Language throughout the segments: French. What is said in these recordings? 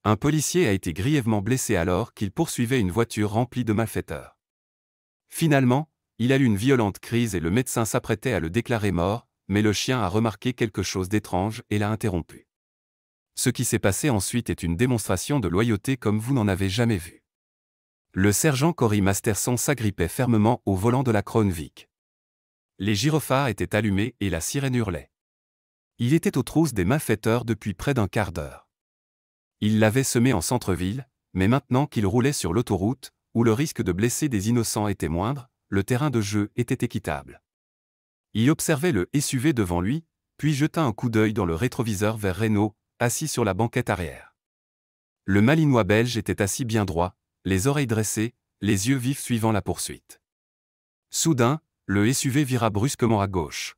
Un policier a été grièvement blessé alors qu'il poursuivait une voiture remplie de malfaiteurs. Finalement, il a eu une violente crise et le médecin s'apprêtait à le déclarer mort, mais le chien a remarqué quelque chose d'étrange et l'a interrompu. Ce qui s'est passé ensuite est une démonstration de loyauté comme vous n'en avez jamais vu. Le sergent Cory Masterson s'agrippait fermement au volant de la Crown Vic. Les gyrophares étaient allumés et la sirène hurlait. Il était aux trousses des malfaiteurs depuis près d'un quart d'heure. Il l'avait semé en centre-ville, mais maintenant qu'il roulait sur l'autoroute, où le risque de blesser des innocents était moindre, le terrain de jeu était équitable. Il observait le SUV devant lui, puis jeta un coup d'œil dans le rétroviseur vers Renault, assis sur la banquette arrière. Le Malinois belge était assis bien droit, les oreilles dressées, les yeux vifs suivant la poursuite. Soudain, le SUV vira brusquement à gauche.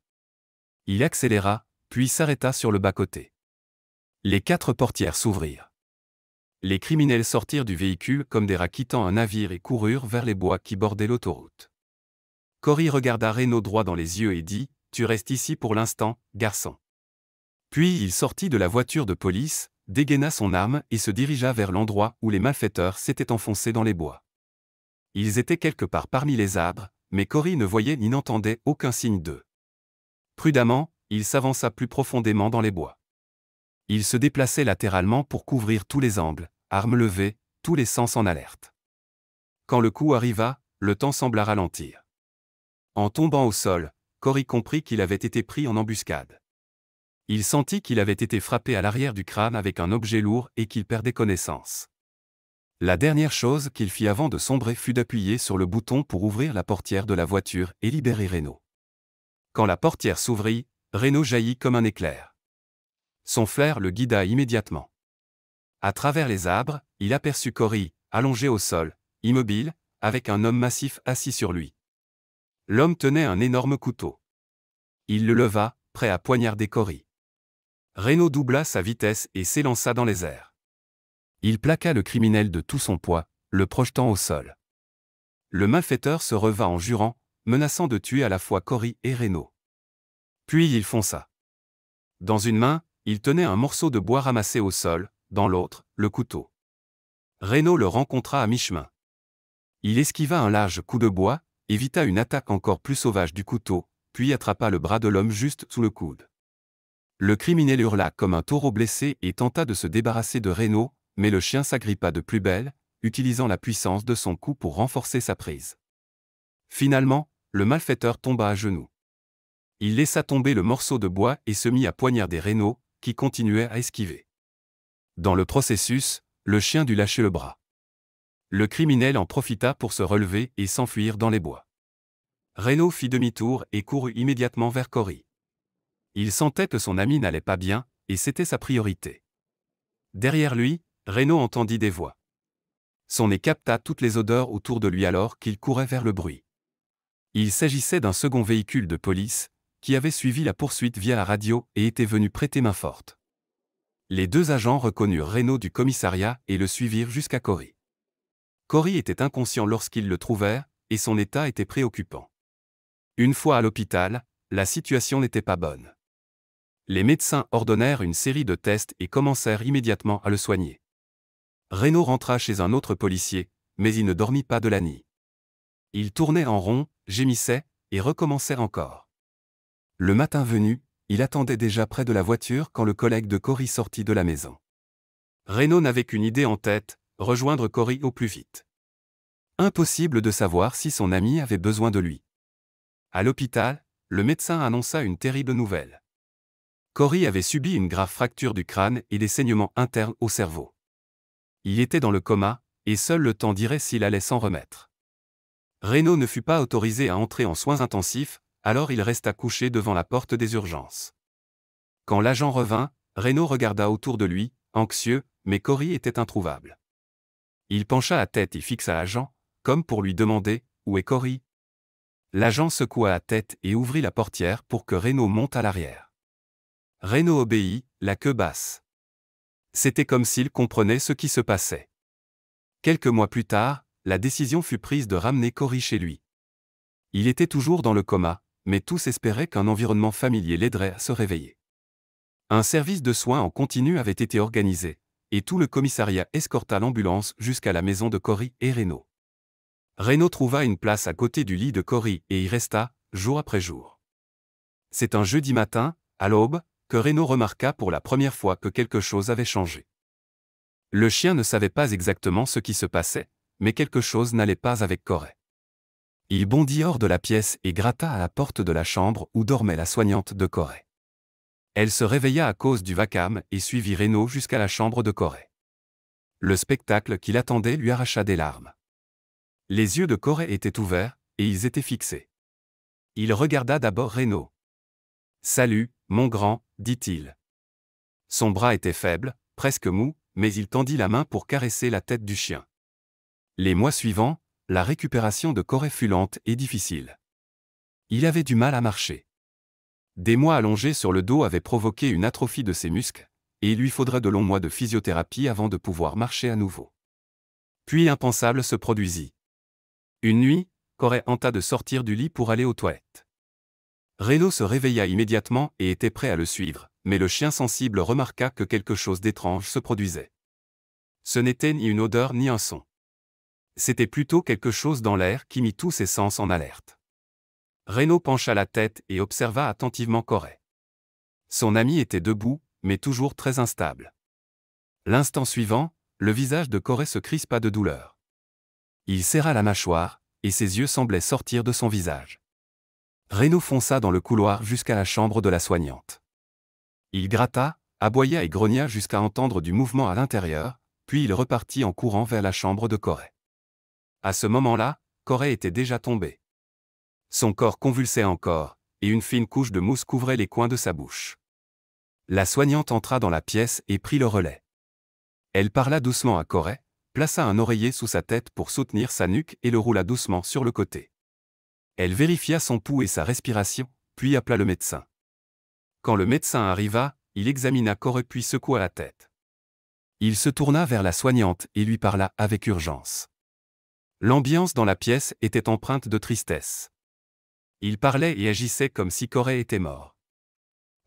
Il accéléra, puis s'arrêta sur le bas-côté. Les 4 portières s'ouvrirent. Les criminels sortirent du véhicule comme des rats quittant un navire et coururent vers les bois qui bordaient l'autoroute. Cory regarda Renault droit dans les yeux et dit « Tu restes ici pour l'instant, garçon. » Puis il sortit de la voiture de police, dégaina son arme et se dirigea vers l'endroit où les malfaiteurs s'étaient enfoncés dans les bois. Ils étaient quelque part parmi les arbres, mais Cory ne voyait ni n'entendait aucun signe d'eux. Prudemment, il s'avança plus profondément dans les bois. Il se déplaçait latéralement pour couvrir tous les angles, armes levées, tous les sens en alerte. Quand le coup arriva, le temps sembla ralentir. En tombant au sol, Cory comprit qu'il avait été pris en embuscade. Il sentit qu'il avait été frappé à l'arrière du crâne avec un objet lourd et qu'il perdait connaissance. La dernière chose qu'il fit avant de sombrer fut d'appuyer sur le bouton pour ouvrir la portière de la voiture et libérer Renault. Quand la portière s'ouvrit, Renault jaillit comme un éclair. Son flair le guida immédiatement. À travers les arbres, il aperçut Cory, allongé au sol, immobile, avec un homme massif assis sur lui. L'homme tenait un énorme couteau. Il le leva, prêt à poignarder Cory. Renault doubla sa vitesse et s'élança dans les airs. Il plaqua le criminel de tout son poids, le projetant au sol. Le malfaiteur se reva en jurant, menaçant de tuer à la fois Cory et Renault. Puis il fonça. Dans une main, il tenait un morceau de bois ramassé au sol, dans l'autre, le couteau. Renault le rencontra à mi-chemin. Il esquiva un large coup de bois, évita une attaque encore plus sauvage du couteau, puis attrapa le bras de l'homme juste sous le coude. Le criminel hurla comme un taureau blessé et tenta de se débarrasser de Renault, mais le chien s'agrippa de plus belle, utilisant la puissance de son coup pour renforcer sa prise. Finalement, le malfaiteur tomba à genoux. Il laissa tomber le morceau de bois et se mit à poignarder Renault, qui continuait à esquiver. Dans le processus, le chien dut lâcher le bras. Le criminel en profita pour se relever et s'enfuir dans les bois. Renault fit demi-tour et courut immédiatement vers Cory. Il sentait que son ami n'allait pas bien, et c'était sa priorité. Derrière lui, Renault entendit des voix. Son nez capta toutes les odeurs autour de lui alors qu'il courait vers le bruit. Il s'agissait d'un second véhicule de police, qui avait suivi la poursuite via la radio et était venu prêter main forte. Les 2 agents reconnurent Renault du commissariat et le suivirent jusqu'à Cory. Cory était inconscient lorsqu'ils le trouvèrent, et son état était préoccupant. Une fois à l'hôpital, la situation n'était pas bonne. Les médecins ordonnèrent une série de tests et commencèrent immédiatement à le soigner. Renault rentra chez un autre policier, mais il ne dormit pas de la nuit. Il tournait en rond, gémissait, et recommençait encore. Le matin venu, il attendait déjà près de la voiture quand le collègue de Cory sortit de la maison. Renault n'avait qu'une idée en tête, rejoindre Cory au plus vite. Impossible de savoir si son ami avait besoin de lui. À l'hôpital, le médecin annonça une terrible nouvelle. Cory avait subi une grave fracture du crâne et des saignements internes au cerveau. Il était dans le coma, et seul le temps dirait s'il allait s'en remettre. Renault ne fut pas autorisé à entrer en soins intensifs, alors il resta couché devant la porte des urgences. Quand l'agent revint, Renault regarda autour de lui, anxieux, mais Cory était introuvable. Il pencha la tête et fixa l'agent, comme pour lui demander « Où est Cory ?» L'agent secoua la tête et ouvrit la portière pour que Renault monte à l'arrière. Renault obéit, la queue basse. C'était comme s'il comprenait ce qui se passait. Quelques mois plus tard, la décision fut prise de ramener Cory chez lui. Il était toujours dans le coma, mais tous espéraient qu'un environnement familier l'aiderait à se réveiller. Un service de soins en continu avait été organisé, et tout le commissariat escorta l'ambulance jusqu'à la maison de Cory et Reno. Reno trouva une place à côté du lit de Cory et y resta, jour après jour. C'est un jeudi matin, à l'aube, que Reno remarqua pour la première fois que quelque chose avait changé. Le chien ne savait pas exactement ce qui se passait, mais quelque chose n'allait pas avec Cory. Il bondit hors de la pièce et gratta à la porte de la chambre où dormait la soignante de Cory. Elle se réveilla à cause du vacarme et suivit Reno jusqu'à la chambre de Cory. Le spectacle qui l'attendait lui arracha des larmes. Les yeux de Cory étaient ouverts, et ils étaient fixés. Il regarda d'abord Reno. « Salut, mon grand, dit-il. » Son bras était faible, presque mou, mais il tendit la main pour caresser la tête du chien. Les mois suivants, la récupération de Cory fut lente et difficile. Il avait du mal à marcher. Des mois allongés sur le dos avaient provoqué une atrophie de ses muscles, et il lui faudrait de longs mois de physiothérapie avant de pouvoir marcher à nouveau. Puis l'impensable se produisit. Une nuit, Cory tenta de sortir du lit pour aller aux toilettes. Reno se réveilla immédiatement et était prêt à le suivre, mais le chien sensible remarqua que quelque chose d'étrange se produisait. Ce n'était ni une odeur ni un son. C'était plutôt quelque chose dans l'air qui mit tous ses sens en alerte. Reno pencha la tête et observa attentivement Cory. Son ami était debout, mais toujours très instable. L'instant suivant, le visage de Cory se crispa de douleur. Il serra la mâchoire, et ses yeux semblaient sortir de son visage. Reno fonça dans le couloir jusqu'à la chambre de la soignante. Il gratta, aboya et grogna jusqu'à entendre du mouvement à l'intérieur, puis il repartit en courant vers la chambre de Cory. À ce moment-là, Cory était déjà tombé. Son corps convulsait encore, et une fine couche de mousse couvrait les coins de sa bouche. La soignante entra dans la pièce et prit le relais. Elle parla doucement à Cory, plaça un oreiller sous sa tête pour soutenir sa nuque et le roula doucement sur le côté. Elle vérifia son pouls et sa respiration, puis appela le médecin. Quand le médecin arriva, il examina Cory puis secoua la tête. Il se tourna vers la soignante et lui parla avec urgence. L'ambiance dans la pièce était empreinte de tristesse. Il parlait et agissait comme si Cory était mort.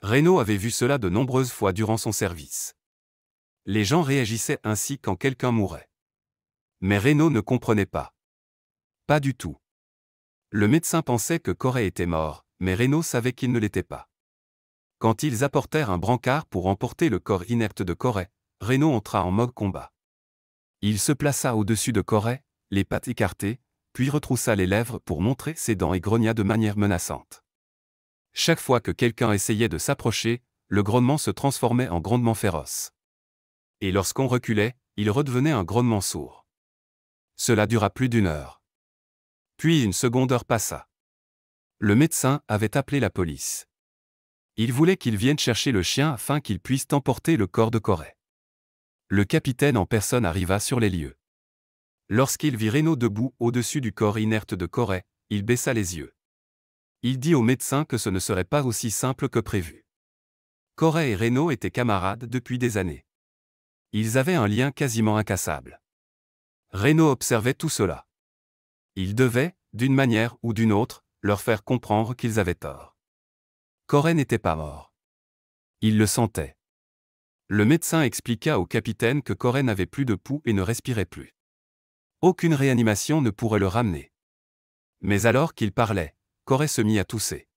Reno avait vu cela de nombreuses fois durant son service. Les gens réagissaient ainsi quand quelqu'un mourait. Mais Reno ne comprenait pas. Pas du tout. Le médecin pensait que Cory était mort, mais Reno savait qu'il ne l'était pas. Quand ils apportèrent un brancard pour emporter le corps inerte de Cory, Reno entra en mode combat. Il se plaça au-dessus de Cory, les pattes écartées, puis retroussa les lèvres pour montrer ses dents et grogna de manière menaçante. Chaque fois que quelqu'un essayait de s'approcher, le grognement se transformait en grondement féroce. Et lorsqu'on reculait, il redevenait un grognement sourd. Cela dura plus d'1 heure. Puis une seconde heure passa. Le médecin avait appelé la police. Il voulait qu'ils viennent chercher le chien afin qu'ils puissent emporter le corps de Cory. Le capitaine en personne arriva sur les lieux. Lorsqu'il vit Reno debout au-dessus du corps inerte de Cory, il baissa les yeux. Il dit au médecin que ce ne serait pas aussi simple que prévu. Cory et Reno étaient camarades depuis des années. Ils avaient un lien quasiment incassable. Reno observait tout cela. Il devait, d'une manière ou d'une autre, leur faire comprendre qu'ils avaient tort. Cory n'était pas mort. Il le sentait. Le médecin expliqua au capitaine que Cory n'avait plus de pouls et ne respirait plus. Aucune réanimation ne pourrait le ramener. Mais alors qu'il parlait, Cory se mit à tousser.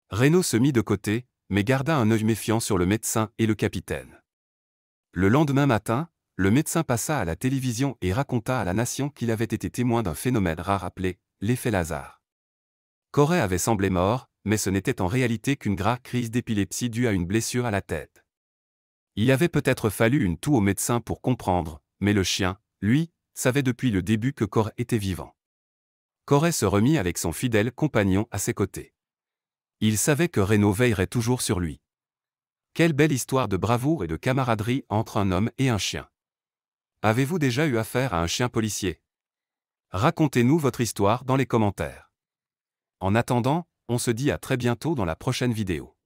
Reno se mit de côté, mais garda un œil méfiant sur le médecin et le capitaine. Le lendemain matin, le médecin passa à la télévision et raconta à la nation qu'il avait été témoin d'un phénomène rare appelé l'effet Lazare. Cory avait semblé mort, mais ce n'était en réalité qu'une grave crise d'épilepsie due à une blessure à la tête. Il avait peut-être fallu une toux au médecin pour comprendre, mais le chien, lui, savait depuis le début que Cory était vivant. Cory se remit avec son fidèle compagnon à ses côtés. Il savait que Reno veillerait toujours sur lui. Quelle belle histoire de bravoure et de camaraderie entre un homme et un chien. Avez-vous déjà eu affaire à un chien policier? Racontez-nous votre histoire dans les commentaires. En attendant, on se dit à très bientôt dans la prochaine vidéo.